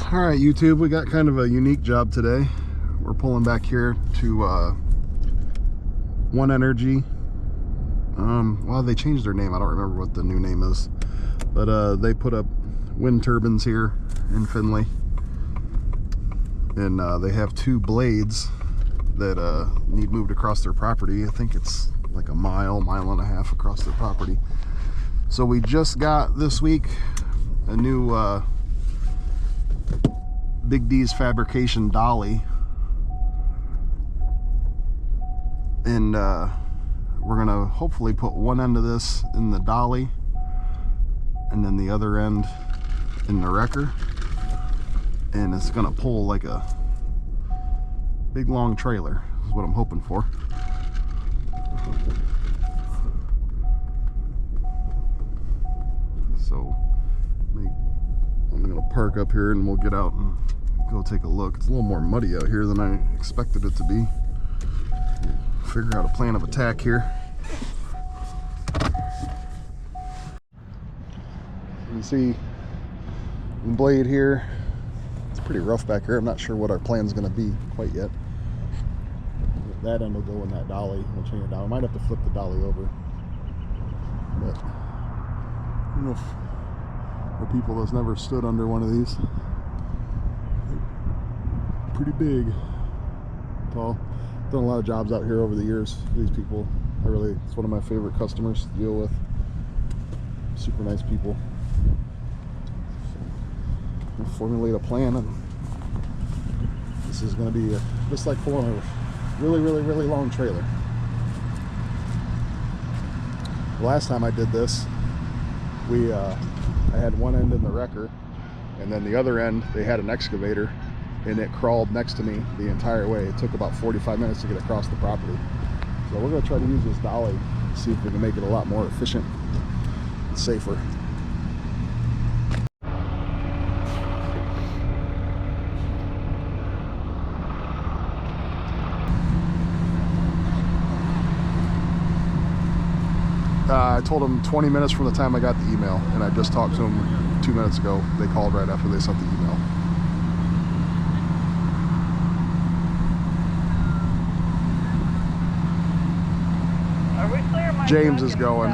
All right, YouTube, we got kind of a unique job today. We're pulling back here to One Energy. Well, they changed their name. I don't remember what the new name is, but they put up wind turbines here in Finley, and they have two blades that need moved across their property. I think it's like a mile and a half across their property. So we just got this week a new Big D's Fabrication dolly, and we're gonna hopefully put one end of this in the dolly and then the other end in the wrecker, and it's gonna pull like a big long trailer is what I'm hoping for. So I'm gonna park up here and we'll get out and go take a look. It's a little more muddy out here than I expected it to be. Figure out a plan of attack here. You can see the blade here. It's pretty rough back here. I'm not sure what our plan's gonna be quite yet. That end will go in that dolly. We'll chain it down. I might have to flip the dolly over. But I don't know if for people that's never stood under one of these. Pretty big, tall. Done a lot of jobs out here over the years for these people. It's one of my favorite customers to deal with. Super nice people. So we'll formulate a plan, and this is going to be just like pulling a really long trailer. The last time I did this, I had one end in the wrecker, and then the other end they had an excavator, and it crawled next to me the entire way. It took about 45 minutes to get across the property. So we're going to try to use this dolly, see if we can make it a lot more efficient and safer. I told them 20 minutes from the time I got the email, and I just talked to them 2 minutes ago. They called right after they sent the email. Are we clear? James is going.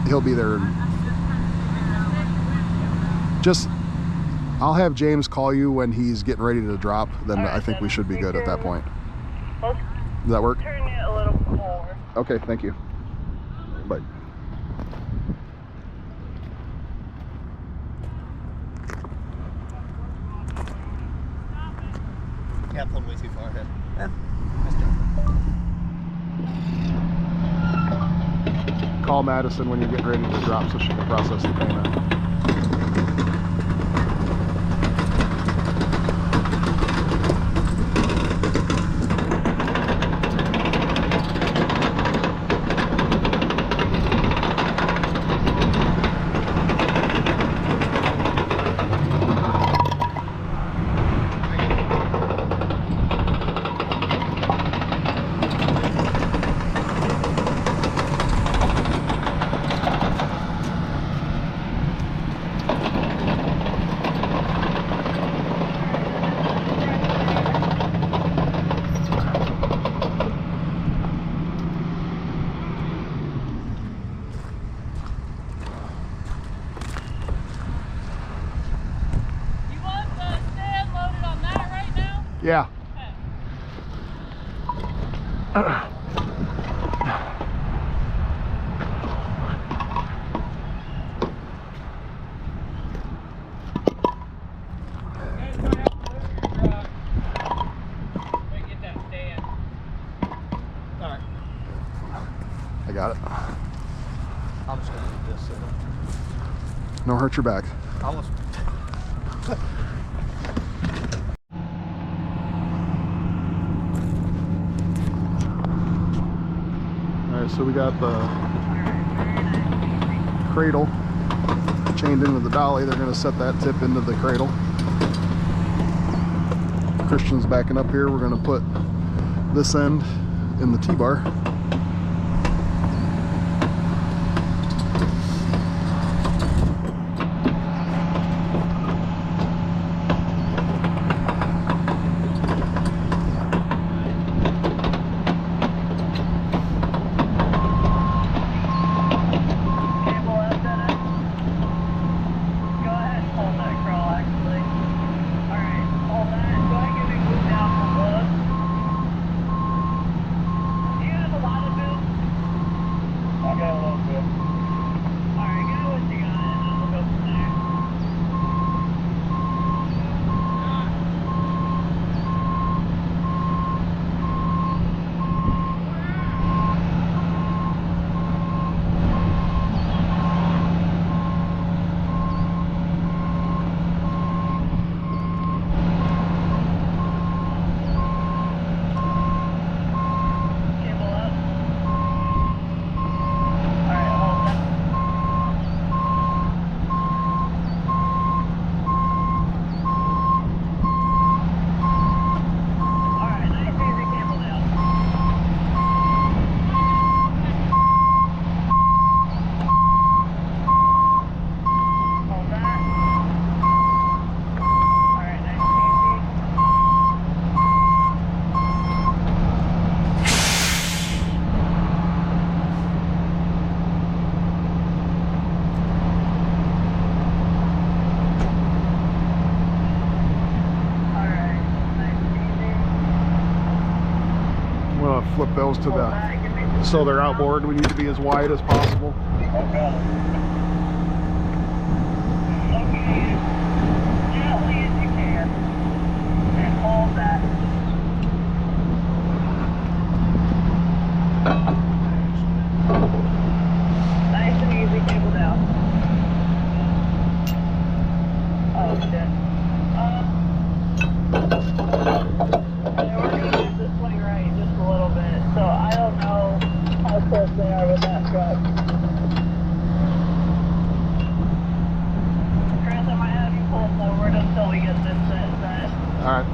He'll be there. I'll have James call you when he's getting ready to drop. Then I think we should be good at that point. Does that work? Turn it a little more. Okay, thank you. Bye. Yeah, I pulled way too far ahead. Yeah. Call Madison when you're getting ready to drop so she can process the payment. Yeah. I got it. I'm just gonna do this. No hurt your back. Almost. So we got the cradle chained into the dolly. They're going to set that tip into the cradle. Christian's backing up here. We're going to put this end in the T-bar. flip those to the, so they're outboard. We need to be as wide as possible. Okay. Gently as you can. And hold that. Nice and easy, cable down. Oh shit. And we're gonna use the swing right just a little bit, so I don't know how close they are with that truck. Chris, I might have you pull forward until we get this set. All right.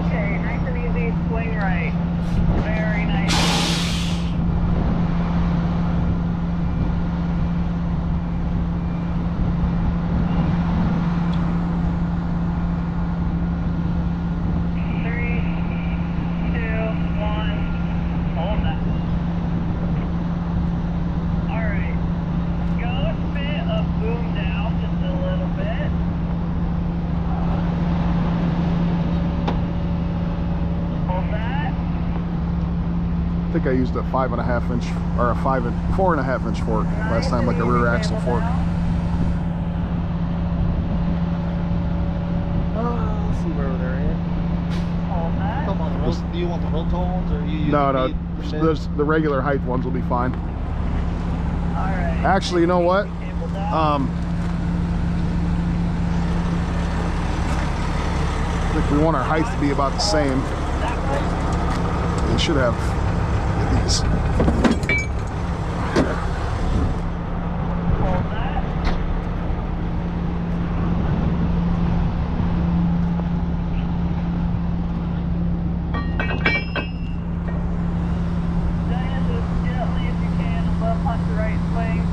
Okay, nice and easy, swing right. Very nice. I think I used a 5.5 inch or a 4.5 inch fork last time, like a rear axle fork. Let's see where they're at. Come on, do you want the rotones or you use No, the percent? there's the regular height ones will be fine. Alright. Actually, you know what? I think we want our height to be about the same. They should have these. Hold that. Diane, just gently if you can, and left punch the right swing.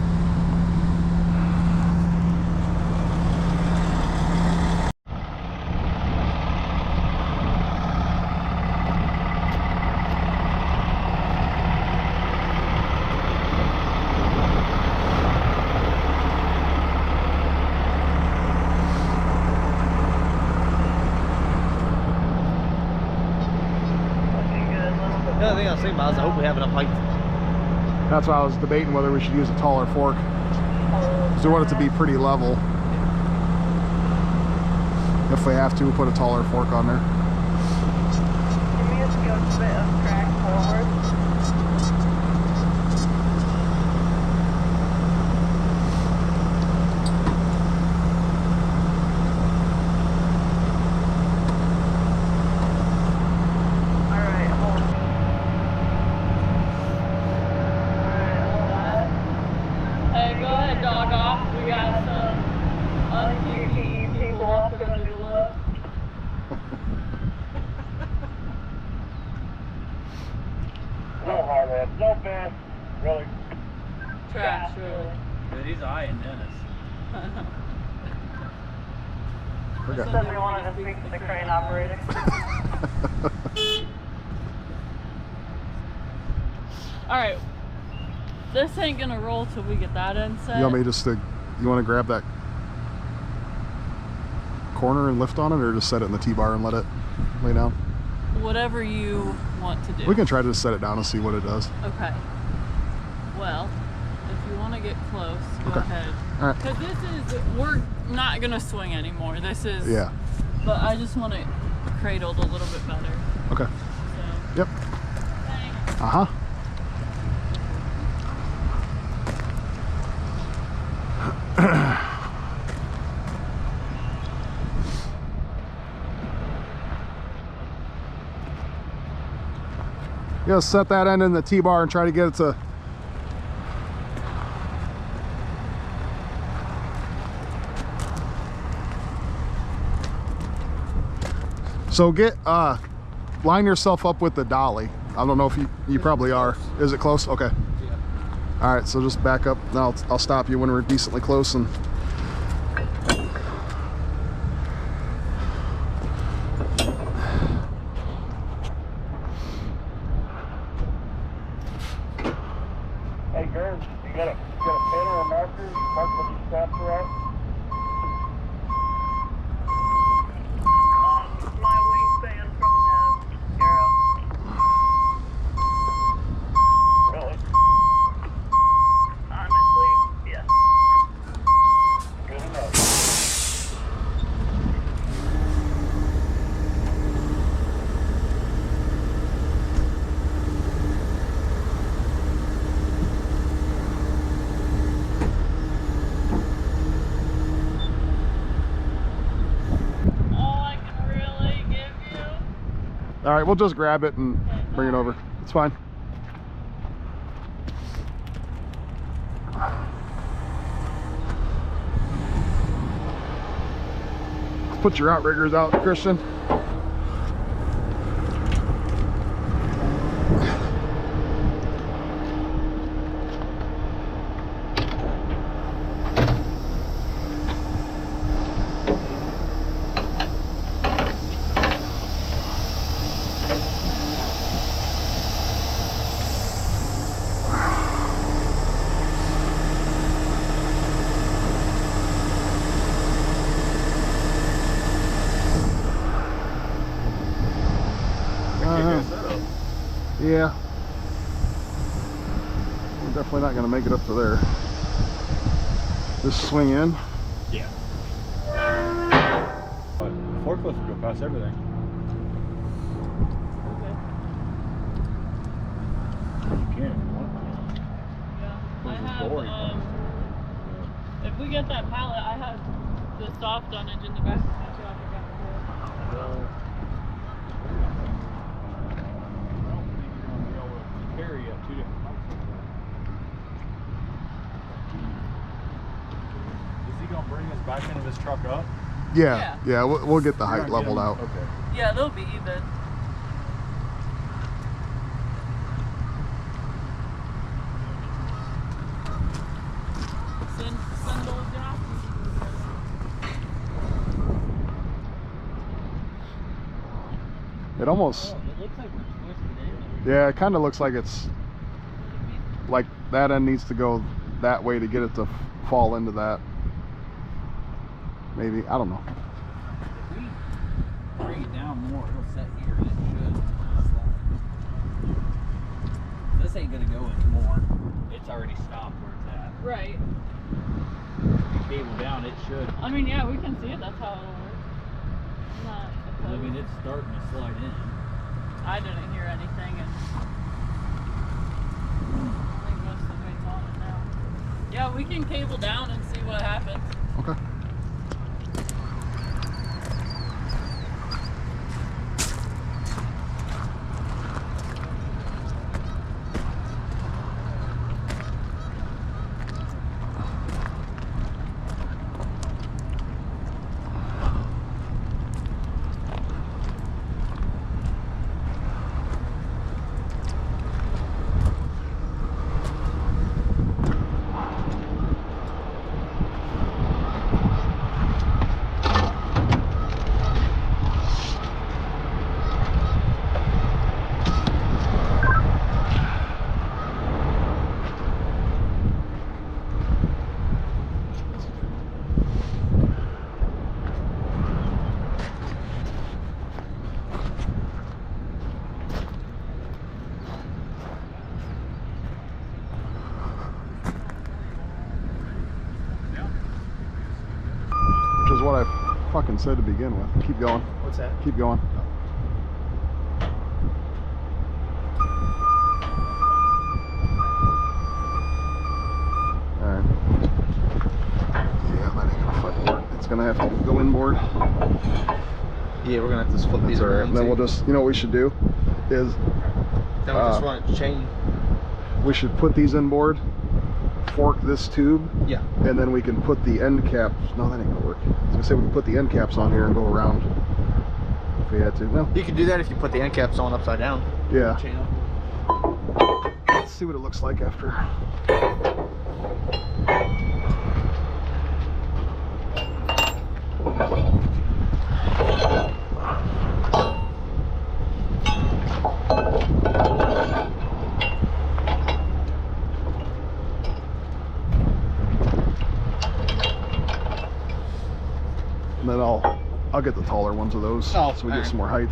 The other thing I was thinking about is I hope we have enough height. That's why I was debating whether we should use a taller fork, because we want it to be pretty level. If we have to, we'll put a taller fork on there. Give me a good bit of track forward. No hard head, no fish, really. Trash, really. Dude, he's eyeing Dennis. Said we wanted to speak to the crane operator. Alright. This ain't gonna roll till we get that in set. You want me just to, you want to grab that corner and lift on it, or just set it in the T-bar and let it lay down? Whatever you want to do. We can try to just set it down and see what it does. Okay. Well, if you want to get close, go Okay. ahead. All right. Because this is, we're not going to swing anymore. This is, Yeah. but I just want it cradled a little bit better. Okay. So, Yep. thanks. Uh-huh. Yeah, set that end in the T-bar and try to get it to so get line yourself up with the dolly. I don't know if you probably are. Is it close? Okay. Yeah. All right, so just back up. Now I'll stop you when we're decently close and sure. You got a pen or a marker? Mark what these straps are at? My wingspan from the arrow. Really? Honestly, yeah. Good enough. All right, we'll just grab it and bring it over. It's fine. Let's put your outriggers out, Christian. Yeah. We're definitely not going to make it up to there. Just swing in. Yeah. But forklift will go past everything. Okay. You can if you want. Yeah. I There's a have, door you can- if we get that pallet, I have the soft dunnage in the back of my truck I got before. I don't think you're going to be able to carry at 2 different heights. Is he going to bring his back end of his truck up? Yeah, yeah, we'll get the You're height gonna get leveled him- out. Okay. Yeah, they'll be even. Send those down. It almost, It looks like we're twisted in. yeah, it kind of looks like it's like that end needs to go that way to get it to fall into that. Maybe, I don't know. If we bring it down more, it'll set here and it should slide. This ain't gonna go anymore. It's already stopped where it's at. Right. If you cable down, it should. I mean, yeah, we can see it. That's how it'll work. Not I mean, it's starting to slide in. I didn't hear anything, and I think most of the weight's on it now. Yeah, we can cable down and see what happens. Okay. Which is what I fucking said to begin with. Keep going. What's that? Keep going. Alright. Yeah, that ain't gonna fucking work. It's gonna have to go inboard. Yeah, we're gonna have to split That's alright. And then we'll just, you know what we should do is Then we'll just run a chain. we should put these inboard, fork this tube, Yeah. and then we can put the end caps. No, that ain't gonna work. I was gonna say we can put the end caps on here and go around if we had to. No. You can do that if you put the end caps on upside down. Yeah. Chain up. Let's see what it looks like after. and then I'll get the taller ones of those, Oh, so we get alright. some more height.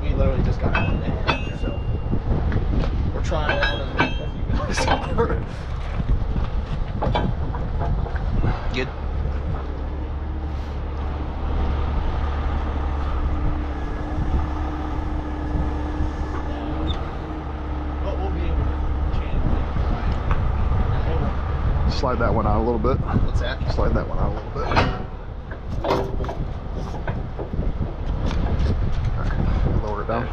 We literally just got one day, so we're trying out as you guys are. Good. But we'll be able to change it. Slide that one out a little bit. What's that? Slide that one out a little bit. Alright, lower it down.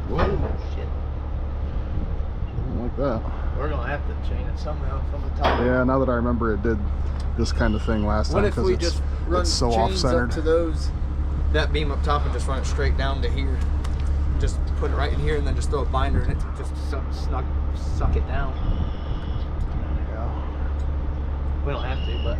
Whoa, Shit. don't like that. We're gonna have to chain it somehow from the top. Yeah, now that I remember, it did this kind of thing last What time if we because just run it's so chains off-centered. up to those, that beam up top, and just run it straight down to here? Just put it right in here, and then just throw a binder in it to just suck it down. Yeah. We don't have to, but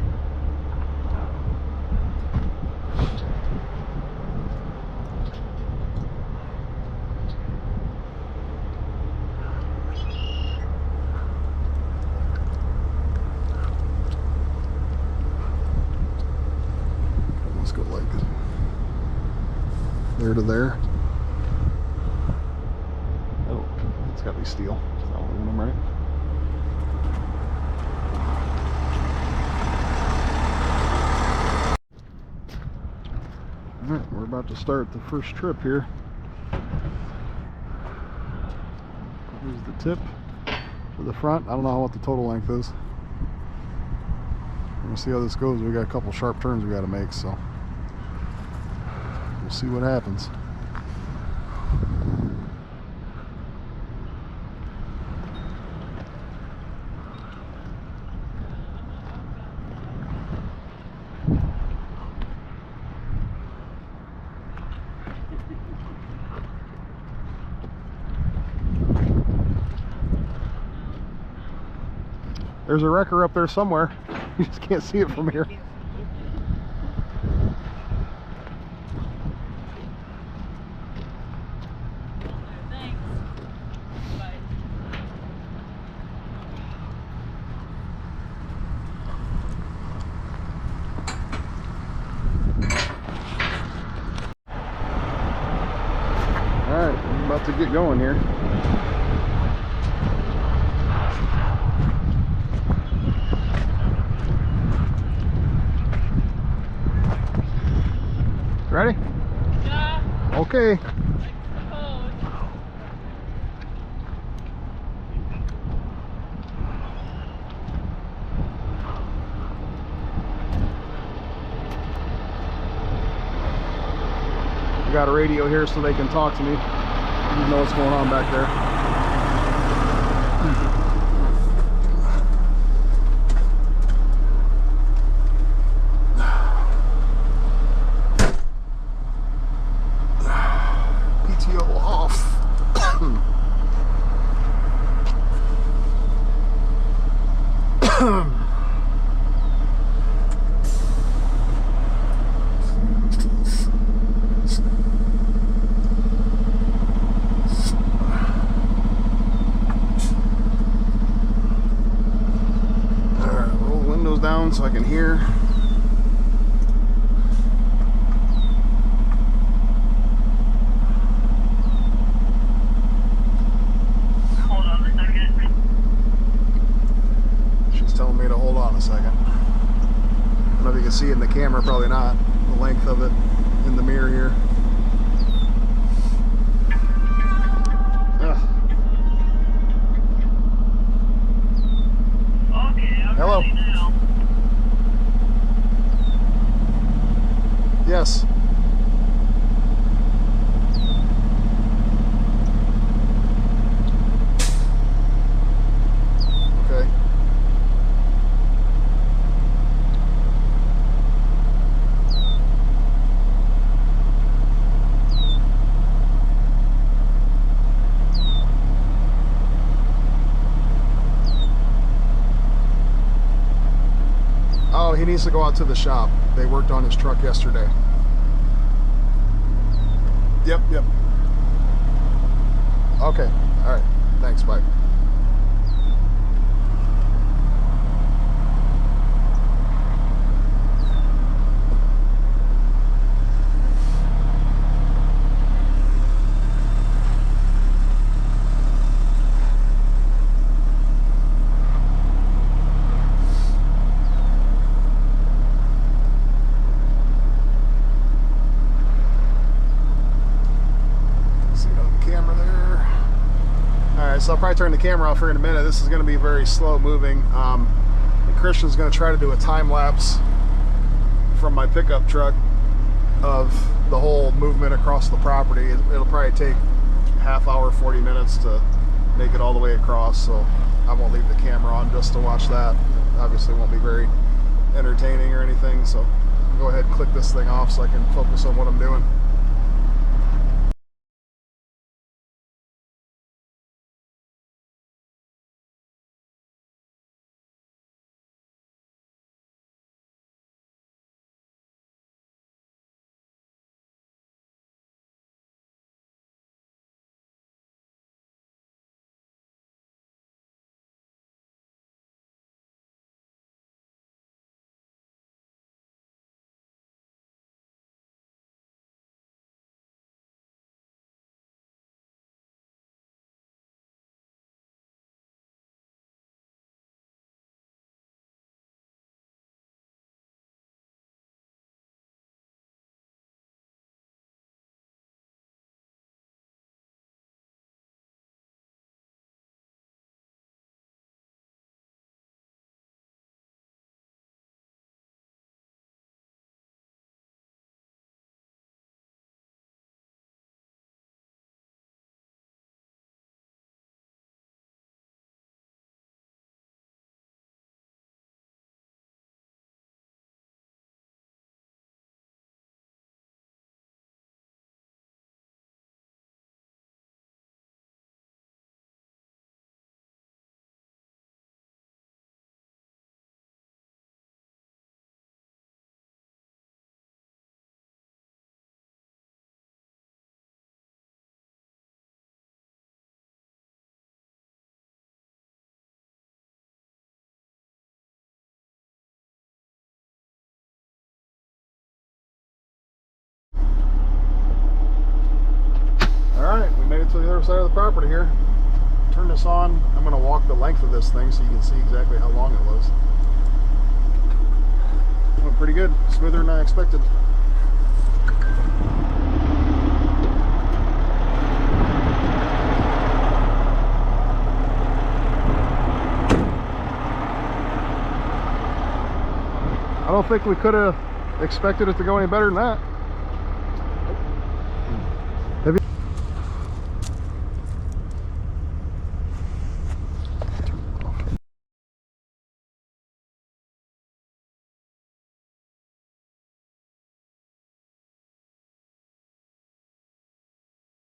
Let's go like there to there. Oh, it's got to be steel. It's not aluminum, right? All right, we're about to start the first trip here. Here's the tip to the front. I don't know what the total length is. We're gonna see how this goes. We got a couple sharp turns we got to make, so we'll see what happens. There's a wrecker up there somewhere. You just can't see it from here. Thanks. Bye. Alright, I'm about to get going here. Ready? Yeah, Okay. I suppose. We got a radio here so they can talk to me. You know what's going on back there. PTO off. Alright, roll the windows down so I can hear. Hold on a second. She's telling me to hold on a second. I don't know if you can see it in the camera, probably not. The length of it in the mirror here. Ugh. Okay, I'm Hello. ready now. Yes. Okay. No, he needs to go out to the shop. They worked on his truck yesterday. Yep. Okay. All right. Thanks. Bye. So I'll probably turn the camera off here in a minute. This is going to be very slow moving. And Christian's going to try to do a time lapse from my pickup truck of the whole movement across the property. It'll probably take half hour, 40 minutes to make it all the way across. So I won't leave the camera on just to watch that. Obviously, it won't be very entertaining or anything. So I'll go ahead and click this thing off so I can focus on what I'm doing. Alright, we made it to the other side of the property here. Turn this on. I'm going to walk the length of this thing so you can see exactly how long it was. Went pretty good. Smoother than I expected. I don't think we could have expected it to go any better than that.